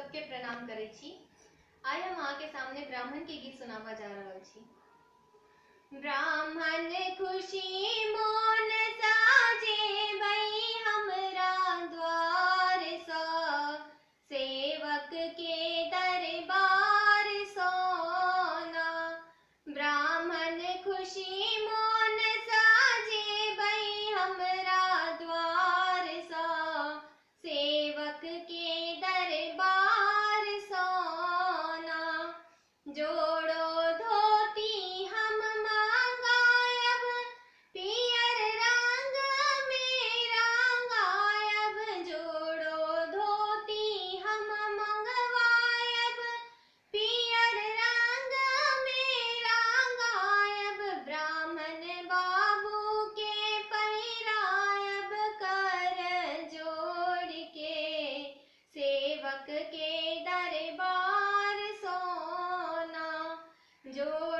सबके प्रणाम करै छी। आइ हम अहाँ के सामने ब्राह्मण के गीत सुनावा जा रहल छी। ब्राह्मण खुशी मोन साजेबै हमरा द्वार सँ, सेवक के दरबार सोना। ब्राह्मण खुशी मोन साजेबै हमरा द्वार सँ, सेवक के दरबार सोना। जोड़ो धोती हम मंगायब, पियर रंग में रंगायब। जोड़ो धोती हम मंगवायब, पियर रंग में रंगायब। ब्राह्मण बाबू के पहिरायब, कर जोड़ के सेवक के दरबार सोना। जोड़